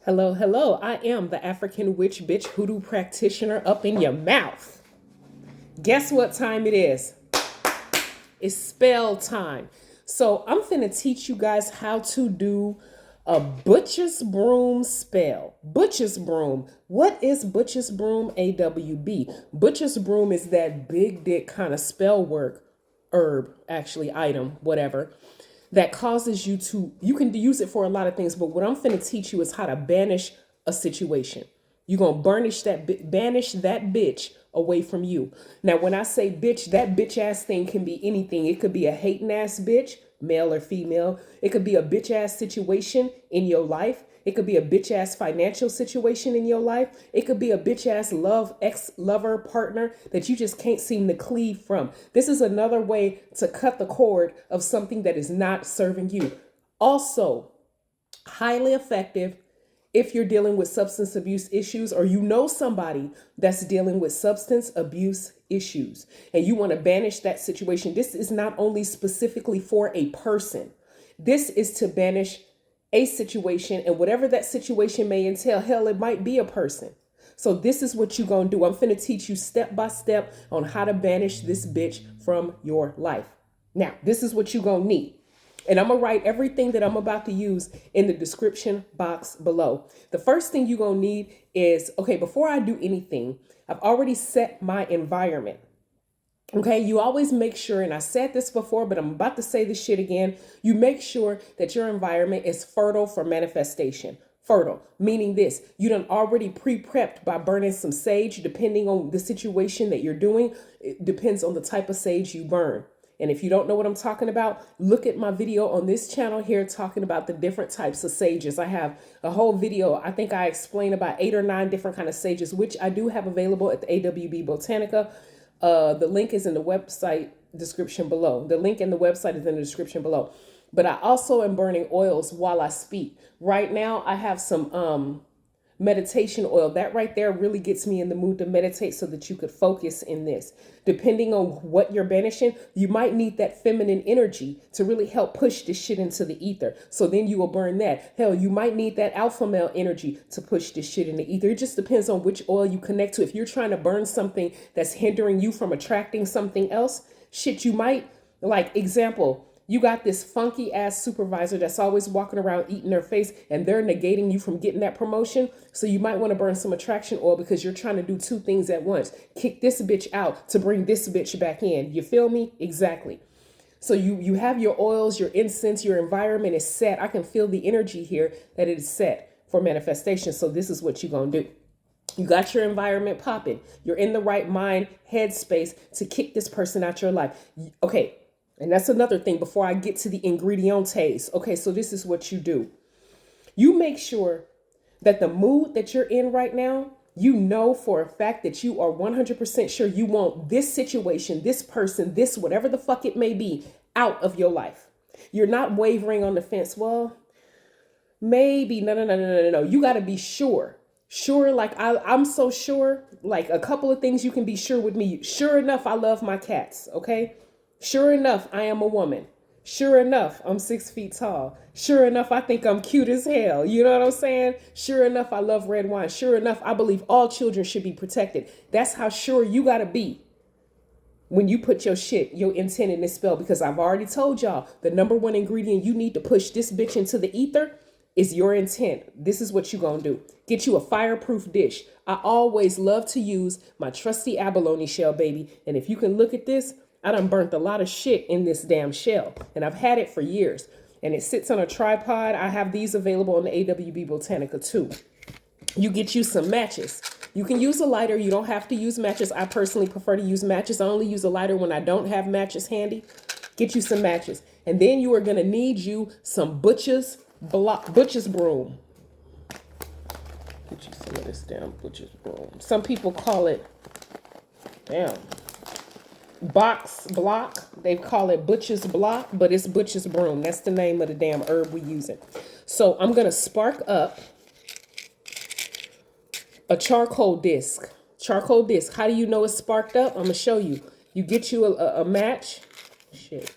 Hello, hello. I am the African witch bitch hoodoo practitioner up in your mouth. Guess what time it is? It's spell time. So I'm finna teach you guys how to do a butcher's broom spell. Butcher's broom. What is butcher's broom? AWB. Butcher's broom is that big dick kind of spell work, herb, actually, item, whatever, that causes you to, you can use it for a lot of things, but what I'm finna teach you is how to banish a situation. You're gonna banish that bitch away from you. Now, when I say bitch, that bitch ass thing can be anything. It could be a hating ass bitch, male or female. It could be a bitch ass situation in your life. It could be a bitch ass financial situation in your life. It could be a bitch ass ex lover, partner that you just can't seem to cleave from. This is another way to cut the cord of something that is not serving you. Also, highly effective if you're dealing with substance abuse issues, or you know somebody that's dealing with substance abuse issues and you want to banish that situation. This is not only specifically for a person. This is to banish a situation, and whatever that situation may entail. Hell, it might be a person. So this is what you're going to do. I'm finna teach you step by step on how to banish this bitch from your life. Now, this is what you're going to need. And I'm going to write everything that I'm about to use in the description box below. The first thing you're going to need is, okay, before I do anything, I've already set my environment. Okay, you always make sure, and I said this before, but I'm about to say this shit again. You make sure that your environment is fertile for manifestation. Fertile, meaning this, you done already pre-prepped by burning some sage, depending on the situation that you're doing. It depends on the type of sage you burn. And if you don't know what I'm talking about, look at my video on this channel here talking about the different types of sages. I have a whole video. I think I explain about 8 or 9 different kind of sages, which I do have available at the AWB Botanica. The link is in the website description below. The link in the website is in the description below. But I also am burning oils while I speak. Right now, I have some meditation oil. That right there really gets me in the mood to meditate so that you could focus in this. Depending on what you're banishing, you might need that feminine energy to really help push this shit into the ether. So then you will burn that. Hell, you might need that alpha male energy to push this shit in the ether. It just depends on which oil you connect to. If you're trying to burn something that's hindering you from attracting something else, shit, you might, like, example, you got this funky ass supervisor that's always walking around eating their face, and they're negating you from getting that promotion. So you might want to burn some attraction oil because you're trying to do 2 things at once. Kick this bitch out to bring this bitch back in. You feel me? Exactly. So you have your oils, your incense, your environment is set. I can feel the energy here that it is set for manifestation. So this is what you're going to do. You got your environment popping. You're in the right mind, headspace to kick this person out your life. Okay. And that's another thing before I get to the ingredientes. Okay, so this is what you do. You make sure that the mood that you're in right now, you know for a fact that you are 100% sure you want this situation, this person, this whatever the fuck it may be, out of your life. You're not wavering on the fence. Well, maybe. No. You got to be sure. Sure, like I'm so sure. Like a couple of things you can be sure with me. Sure enough, I love my cats. Okay. Sure enough, I am a woman. Sure enough, I'm 6 feet tall. Sure enough, I think I'm cute as hell. You know what I'm saying? Sure enough, I love red wine. Sure enough, I believe all children should be protected. That's how sure you got to be when you put your shit, your intent in this spell, because I've already told y'all the number one ingredient you need to push this bitch into the ether is your intent. This is what you gonna do. Get you a fireproof dish. I always love to use my trusty abalone shell, baby. And if you can look at this, I done burnt a lot of shit in this damn shell, and I've had it for years, and it sits on a tripod. I have these available on the AWB Botanica too. You get you some matches. You can use a lighter. You don't have to use matches. I personally prefer to use matches. I only use a lighter when I don't have matches handy. Get you some matches. And then you are going to need you some butcher's broom. Get you some of this damn butcher's broom. Some people call it, damn, box block. They call it butcher's block, but it's butcher's broom. That's the name of the damn herb we using. So I'm going to spark up a charcoal disc. Charcoal disc. How do you know it's sparked up? I'm going to show you. You get you a match. Shit.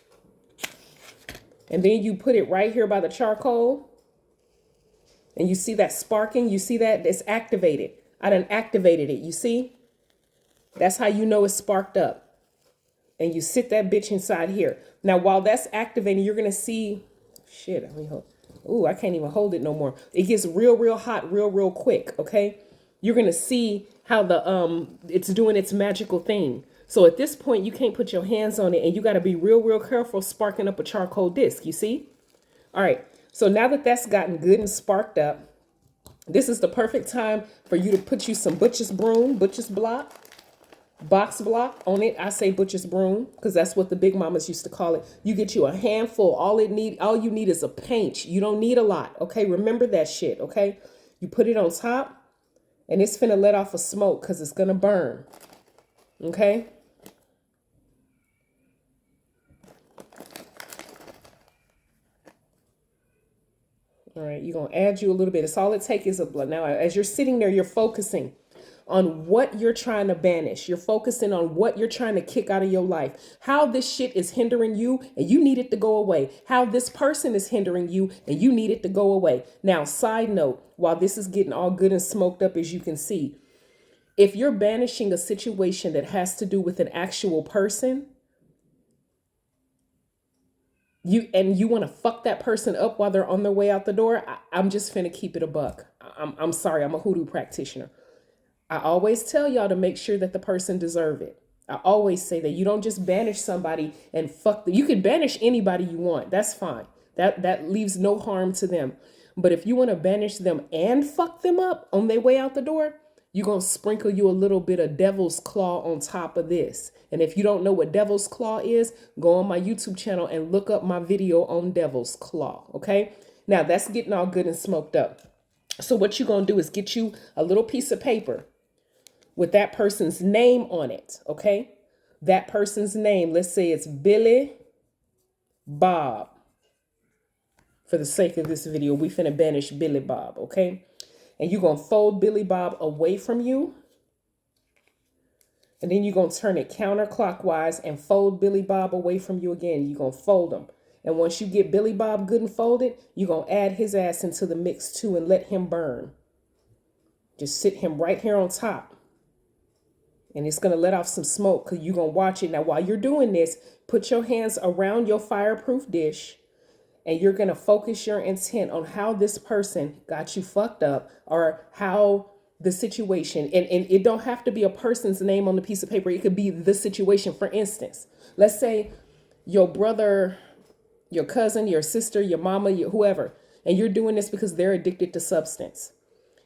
And then you put it right here by the charcoal. And you see that sparking? You see that? It's activated. I done activated it. You see? That's how you know it's sparked up. And you sit that bitch inside here. Now, while that's activating, you're going to see, shit, let me hold. Ooh, I can't even hold it no more. It gets real, real hot, real, real quick. Okay. You're going to see how it's doing its magical thing. So at this point, you can't put your hands on it, and you got to be real, real careful sparking up a charcoal disc. You see? All right. So now that that's gotten good and sparked up, this is the perfect time for you to put you some butcher's broom, butcher's block, box block on it. I say butcher's broom because that's what the big mamas used to call it. You get you a handful. All you need is a pinch. You don't need a lot. Okay. Remember that shit. Okay. You put it on top and it's finna let off a smoke because it's gonna burn. Okay. All right, you're going to add you a little bit. It's all it takes is a blood. Now, as you're sitting there, you're focusing on what you're trying to banish. You're focusing on what you're trying to kick out of your life. How this shit is hindering you and you need it to go away. How this person is hindering you and you need it to go away. Now, side note, while this is getting all good and smoked up, as you can see, if you're banishing a situation that has to do with an actual person, you want to fuck that person up while they're on their way out the door, I'm just finna keep it a buck. I'm sorry, I'm a hoodoo practitioner. I always tell y'all to make sure that the person deserve it. I always say that you don't just banish somebody and fuck them. You can banish anybody you want. That's fine. That leaves no harm to them. But if you want to banish them and fuck them up on their way out the door, you're going to sprinkle you a little bit of devil's claw on top of this. And if you don't know what devil's claw is, go on my YouTube channel and look up my video on devil's claw. Okay. Now that's getting all good and smoked up. So what you're going to do is get you a little piece of paper with that person's name on it. Okay. That person's name, let's say it's Billy Bob. For the sake of this video, we finna banish Billy Bob. Okay. And you're going to fold Billy Bob away from you. And then you're going to turn it counterclockwise and fold Billy Bob away from you again. You're going to fold him. And once you get Billy Bob good and folded, you're going to add his ass into the mix too and let him burn. Just sit him right here on top. And it's going to let off some smoke because you're going to watch it. Now, while you're doing this, put your hands around your fireproof dish. And you're going to focus your intent on how this person got you fucked up or how the situation, and it don't have to be a person's name on the piece of paper. It could be the situation. For instance, let's say your brother, your cousin, your sister, your mama, whoever, and you're doing this because they're addicted to substance.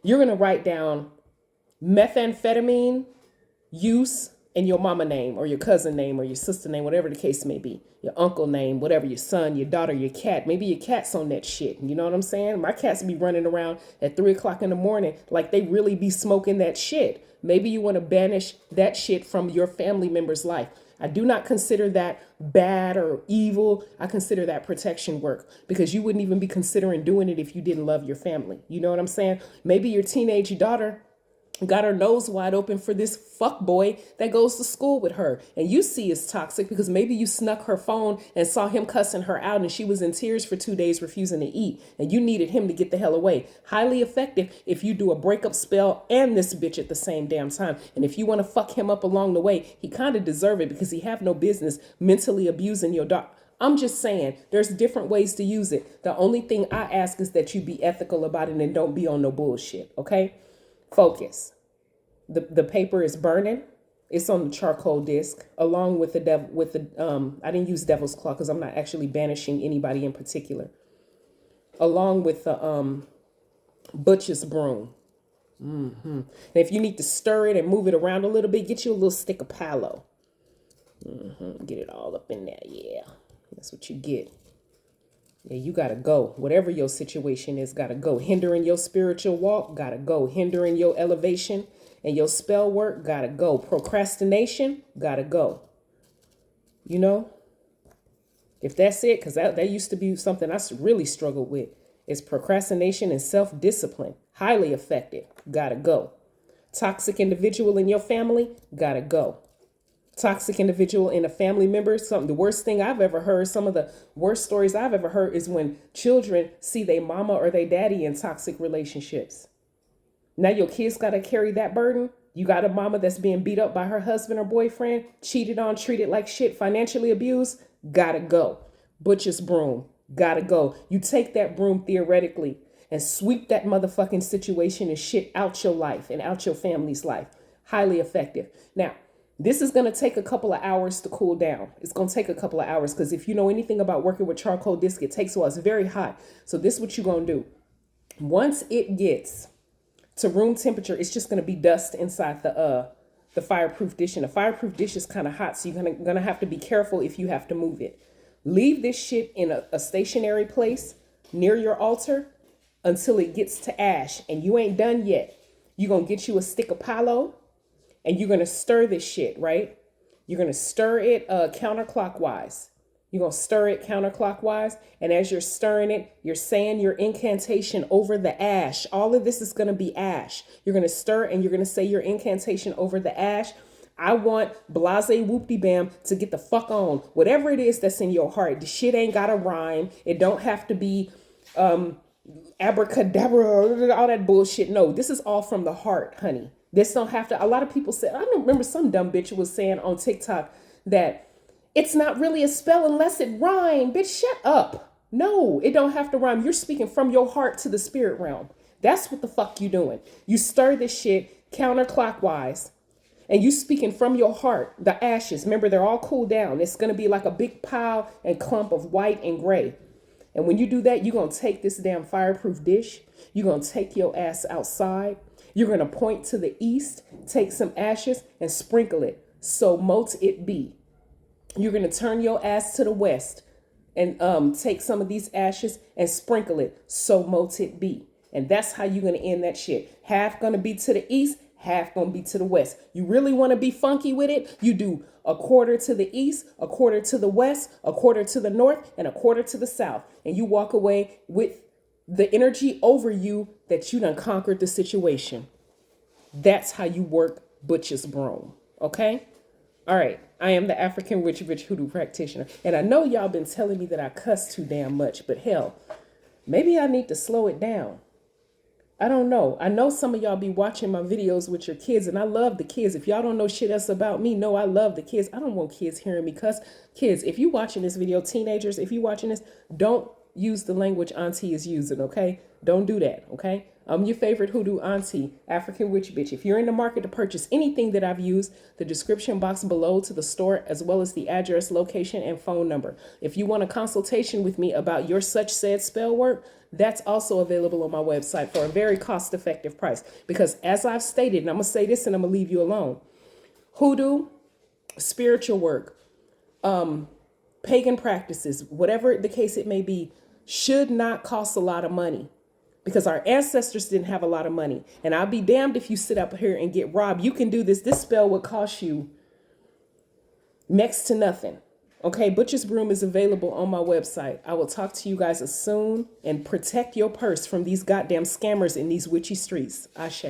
You're going to write down methamphetamine use and your mama name or your cousin name or your sister name, whatever the case may be, your uncle name, whatever, your son, your daughter, your cat. Maybe your cat's on that shit. You know what I'm saying? My cats be running around at 3 o'clock in the morning like they really be smoking that shit. Maybe you want to banish that shit from your family member's life. I do not consider that bad or evil. I consider that protection work because you wouldn't even be considering doing it if you didn't love your family. You know what I'm saying? Maybe your teenage daughter got her nose wide open for this fuck boy that goes to school with her. And you see it's toxic because maybe you snuck her phone and saw him cussing her out and she was in tears for 2 days refusing to eat. And you needed him to get the hell away. Highly effective if you do a breakup spell and this bitch at the same damn time. And if you want to fuck him up along the way, he kind of deserve it because he have no business mentally abusing your daughter. I'm just saying there's different ways to use it. The only thing I ask is that you be ethical about it and don't be on no bullshit. Okay? Focus. The paper is burning. It's on the charcoal disc along with I didn't use devil's claw because I'm not actually banishing anybody in particular. Along with the butcher's broom. And if you need to stir it and move it around a little bit, get you a little stick of Palo. Get it all up in there. Yeah, that's what you get. Yeah, you gotta go. Whatever your situation is, gotta go. Hindering your spiritual walk, gotta go. Hindering your elevation and your spell work, gotta go. Procrastination, gotta go. You know? If that's it, because that used to be something I really struggled with, is procrastination and self-discipline. Highly effective, gotta go. Toxic individual in your family, gotta go. Toxic individual in a family member. The worst thing I've ever heard, some of the worst stories I've ever heard is when children see their mama or their daddy in toxic relationships. Now your kids got to carry that burden. You got a mama that's being beat up by her husband or boyfriend, cheated on, treated like shit, financially abused. Gotta go. Butcher's broom. Gotta go. You take that broom theoretically and sweep that motherfucking situation and shit out your life and out your family's life. Highly effective. Now, this is going to take a couple of hours to cool down. It's going to take a couple of hours because if you know anything about working with charcoal disc, it takes a while. It's very hot. So this is what you're going to do. Once it gets to room temperature, it's just going to be dust inside the fireproof dish. And the fireproof dish is kind of hot, so you're gonna have to be careful if you have to move it. Leave this shit in a stationary place near your altar until it gets to ash. And you ain't done yet. You're going to get you a stick of Palo and you're going to stir this shit, right? You're going to stir it counterclockwise. You're going to stir it counterclockwise. And as you're stirring it, you're saying your incantation over the ash. All of this is going to be ash. You're going to stir and you're going to say your incantation over the ash. I want blase whoopty bam to get the fuck on. Whatever it is that's in your heart. The shit ain't got a rhyme. It don't have to be abracadabra, all that bullshit. No, this is all from the heart, honey. This don't have to. A lot of people say, I don't remember, some dumb bitch was saying on TikTok that it's not really a spell unless it rhyme. Bitch, shut up. No, it don't have to rhyme. You're speaking from your heart to the spirit realm. That's what the fuck you doing. You stir this shit counterclockwise and you speaking from your heart. The ashes, remember, they're all cooled down. It's going to be like a big pile and clump of white and gray. And when you do that, you're going to take this damn fireproof dish. You're going to take your ass outside. You're going to point to the east, take some ashes and sprinkle it. So mote it be. You're going to turn your ass to the west and take some of these ashes and sprinkle it. So mote it be. And that's how you're going to end that shit. Half going to be to the east, half going to be to the west. You really want to be funky with it? You do a quarter to the east, a quarter to the west, a quarter to the north, and a quarter to the south. And you walk away with the energy over you that you done conquered the situation. That's how you work Butcher's broom. Okay? All right. I am the African witch hoodoo practitioner. And I know y'all been telling me that I cuss too damn much, but hell, maybe I need to slow it down. I don't know. I know some of y'all be watching my videos with your kids, and I love the kids. If y'all don't know shit else about me, no, I love the kids. I don't want kids hearing me cuss. Kids, if you watching this video, teenagers, if you watching this, don't use the language auntie is using, okay? Don't do that, okay? I'm your favorite hoodoo auntie, African witch bitch. If you're in the market to purchase anything that I've used, the description box below to the store, as well as the address, location, and phone number. If you want a consultation with me about your such said spell work, that's also available on my website for a very cost-effective price. Because as I've stated, and I'm going to say this and I'm going to leave you alone, hoodoo, spiritual work, pagan practices, whatever the case it may be, should not cost a lot of money. Because our ancestors didn't have a lot of money. And I'll be damned if you sit up here and get robbed. You can do this. This spell would cost you next to nothing. Okay, Butcher's Broom is available on my website. I will talk to you guys as soon, and protect your purse from these goddamn scammers in these witchy streets. Ashe.